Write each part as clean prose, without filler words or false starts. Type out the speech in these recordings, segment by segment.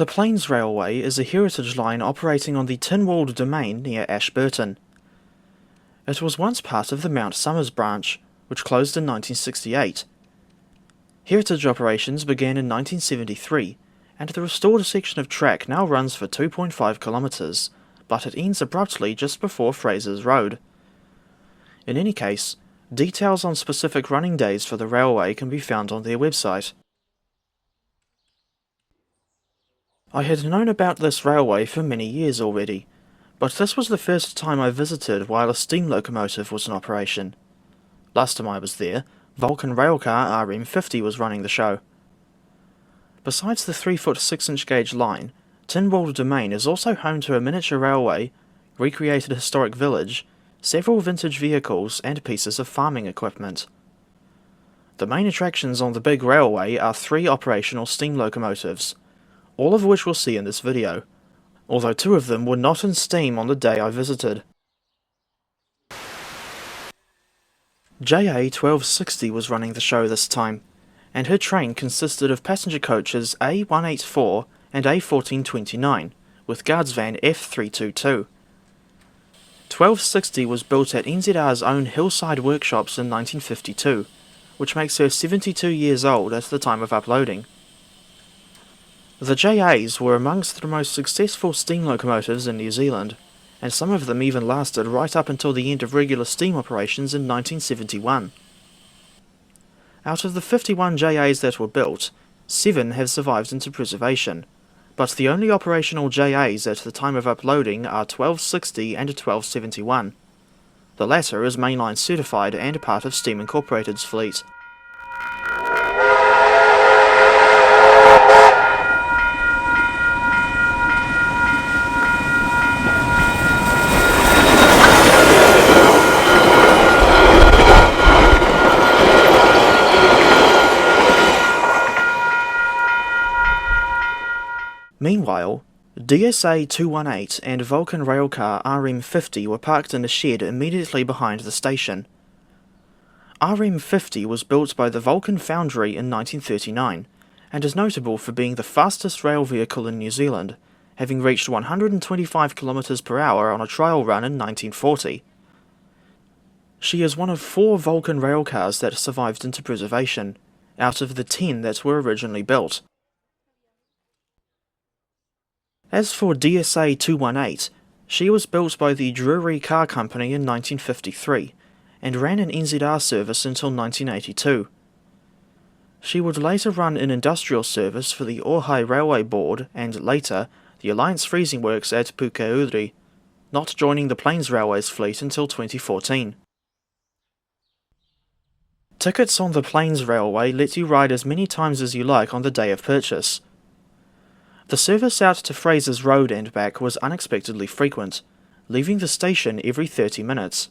The Plains Railway is a heritage line operating on the tin-walled domain near Ashburton. It was once part of the Mount Somers branch, which closed in 1968. Heritage operations began in 1973, and the restored section of track now runs for 2.5 kilometres, but it ends abruptly just before Fraser's Road. In any case, details on specific running days for the railway can be found on their website. I had known about this railway for many years already, but this was the first time I visited while a steam locomotive was in operation. Last time I was there, Vulcan railcar RM50 was running the show. Besides the 3-foot 6-inch gauge line, Tin-Walled Domain is also home to a miniature railway, recreated historic village, several vintage vehicles and pieces of farming equipment. The main attractions on the big railway are 3 operational steam locomotives, all of which we'll see in this video, although 2 of them were not in steam on the day I visited. JA1260 was running the show this time, and her train consisted of passenger coaches A184 and A1429, with guards van F322. 1260 was built at NZR's own Hillside Workshops in 1952, which makes her 72 years old at the time of uploading. The JAs were amongst the most successful steam locomotives in New Zealand, and some of them even lasted right up until the end of regular steam operations in 1971. Out of the 51 JAs that were built, 7 have survived into preservation, but the only operational JAs at the time of uploading are 1260 and 1271. The latter is mainline certified and part of Steam Incorporated's fleet. Meanwhile, DSA 218 and Vulcan railcar RM50 were parked in a shed immediately behind the station. RM50 was built by the Vulcan Foundry in 1939, and is notable for being the fastest rail vehicle in New Zealand, having reached 125 km per hour on a trial run in 1940. She is one of 4 Vulcan railcars that survived into preservation, out of the 10 that were originally built. As for DSA 218, she was built by the Drury Car Company in 1953, and ran an NZR service until 1982. She would later run an industrial service for the Ōhai Railway Board and later the Alliance Freezing Works at Pukeuri, not joining the Plains Railways fleet until 2014. Tickets on the Plains Railway let you ride as many times as you like on the day of purchase. The service out to Fraser's Road and back was unexpectedly frequent, leaving the station every 30 minutes.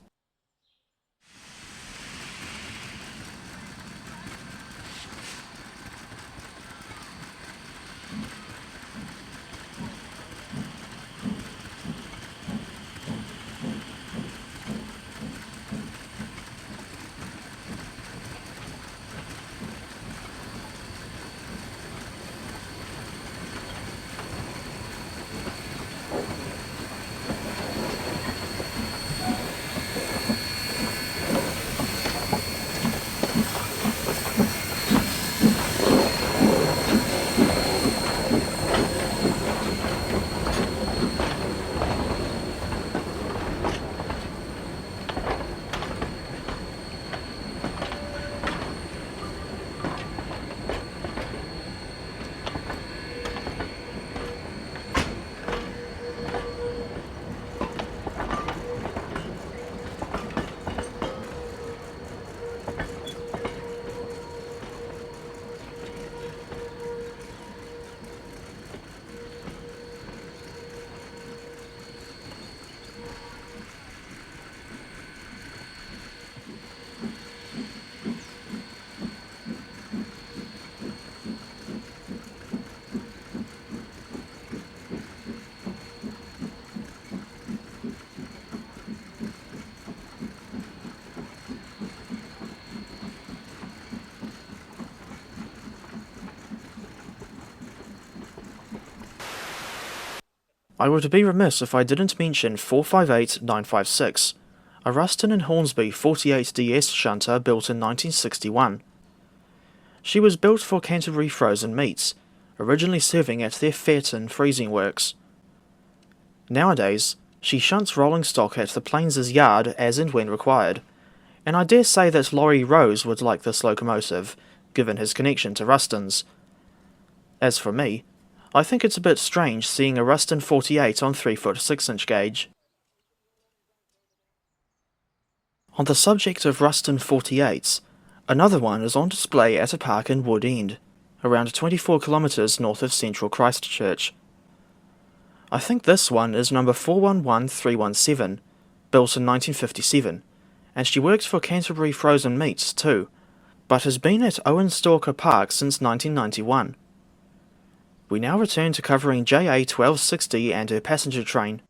I would be remiss if I didn't mention 458956, a Ruston and Hornsby 48DS shunter built in 1961. She was built for Canterbury Frozen Meats, originally serving at their Fairton freezing works. Nowadays, she shunts rolling stock at the Plains' yard as and when required, and I dare say that Laurie Rose would like this locomotive, given his connection to Rustons. As for me, I think it's a bit strange seeing a Ruston 48 on 3-foot 6-inch gauge. On the subject of Ruston 48s, another one is on display at a park in Wood End, around 24 kilometres north of central Christchurch. I think this one is number 411317, built in 1957, and she works for Canterbury Frozen Meats too, but has been at Owen Stalker Park since 1991. We now return to covering JA 1260 and her passenger train.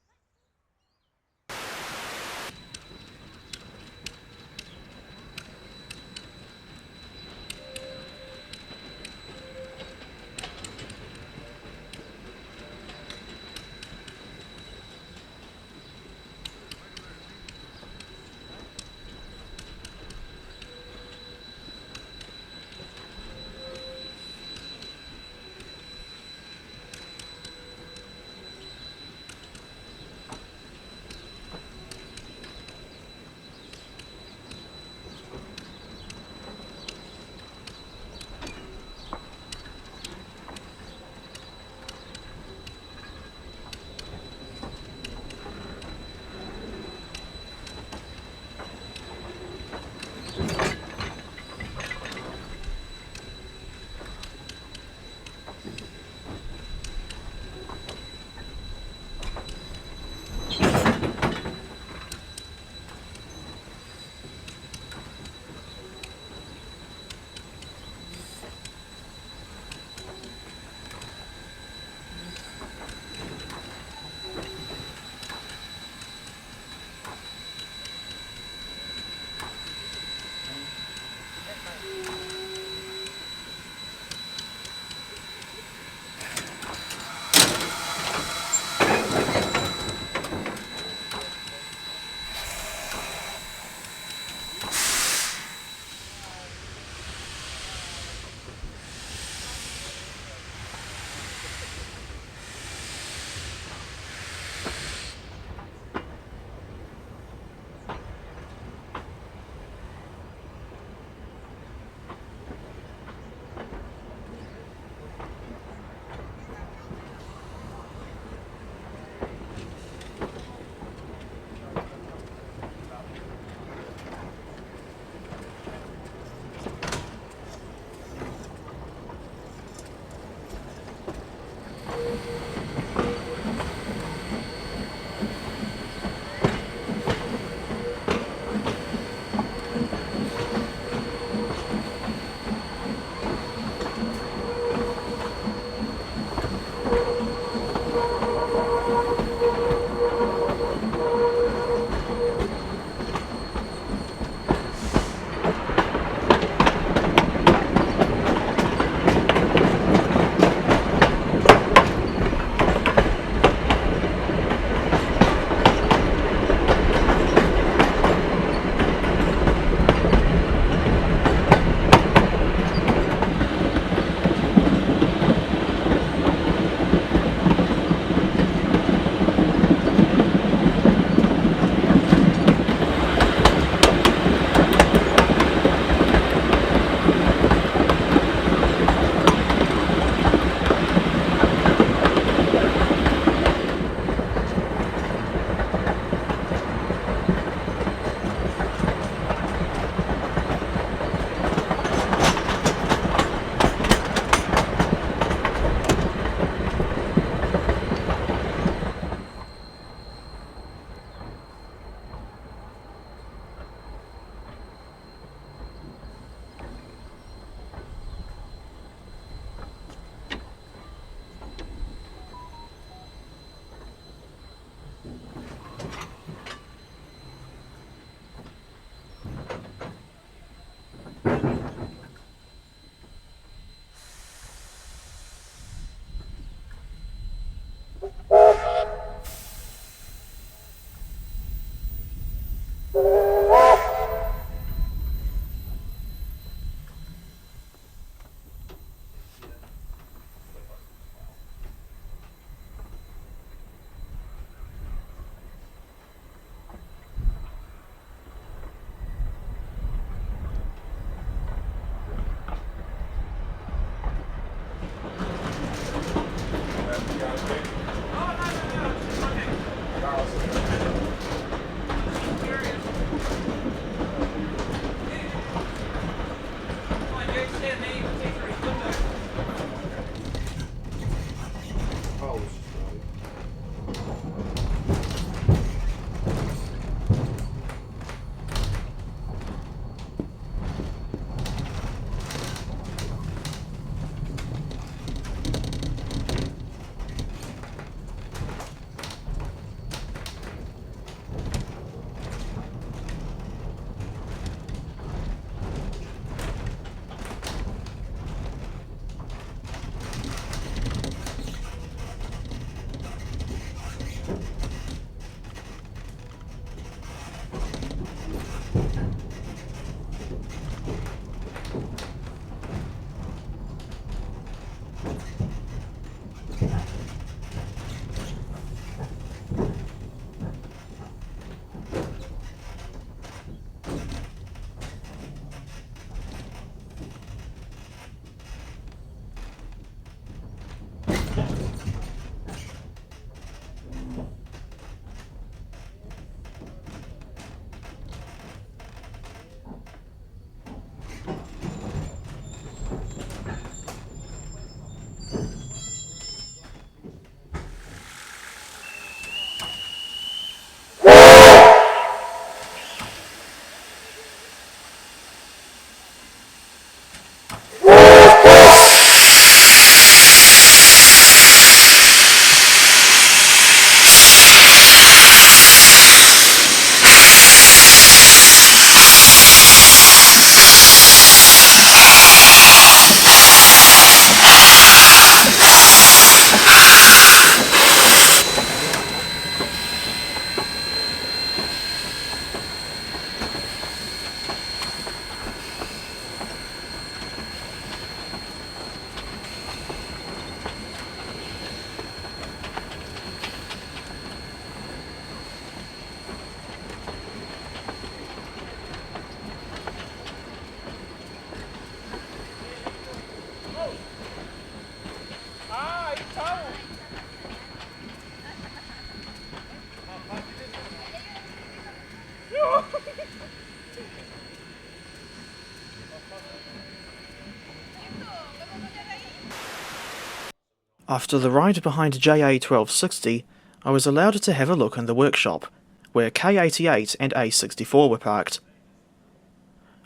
After the ride behind JA 1260, I was allowed to have a look in the workshop, where K88 and A64 were parked.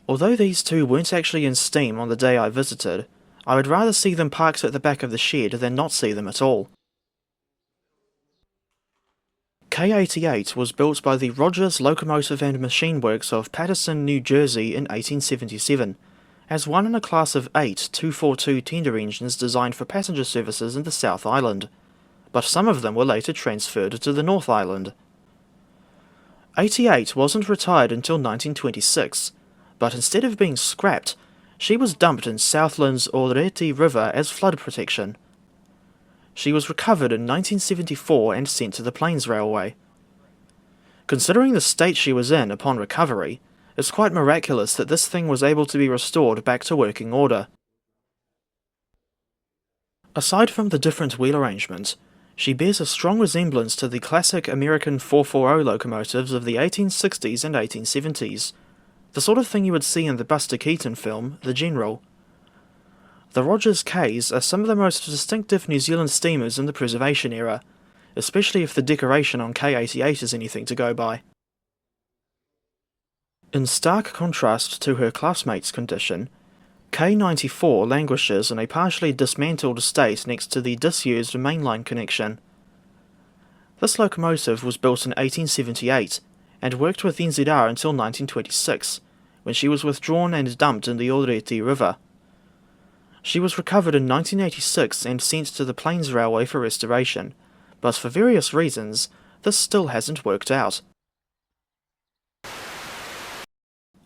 Although these two weren't actually in steam on the day I visited, I would rather see them parked at the back of the shed than not see them at all. K88 was built by the Rogers Locomotive and Machine Works of Paterson, New Jersey in 1877, as one in a class of 8 242 tender engines designed for passenger services in the South Island, but some of them were later transferred to the North Island. 88 wasn't retired until 1926, but instead of being scrapped, she was dumped in Southland's Oreti River as flood protection. She was recovered in 1974 and sent to the Plains Railway. Considering the state she was in upon recovery, it's quite miraculous that this thing was able to be restored back to working order. Aside from the different wheel arrangement, she bears a strong resemblance to the classic American 440 locomotives of the 1860s and 1870s, the sort of thing you would see in the Buster Keaton film, The General. The Rogers Ks are some of the most distinctive New Zealand steamers in the preservation era, especially if the decoration on K88 is anything to go by. In stark contrast to her classmate's condition, K94 languishes in a partially dismantled state next to the disused mainline connection. This locomotive was built in 1878 and worked with NZR until 1926, when she was withdrawn and dumped in the Oreti River. She was recovered in 1986 and sent to the Plains Railway for restoration, but for various reasons, this still hasn't worked out.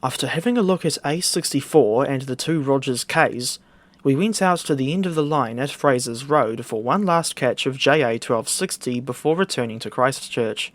After having a look at A64 and the two Rogers Ks, we went out to the end of the line at Fraser's Road for one last catch of JA 1260 before returning to Christchurch.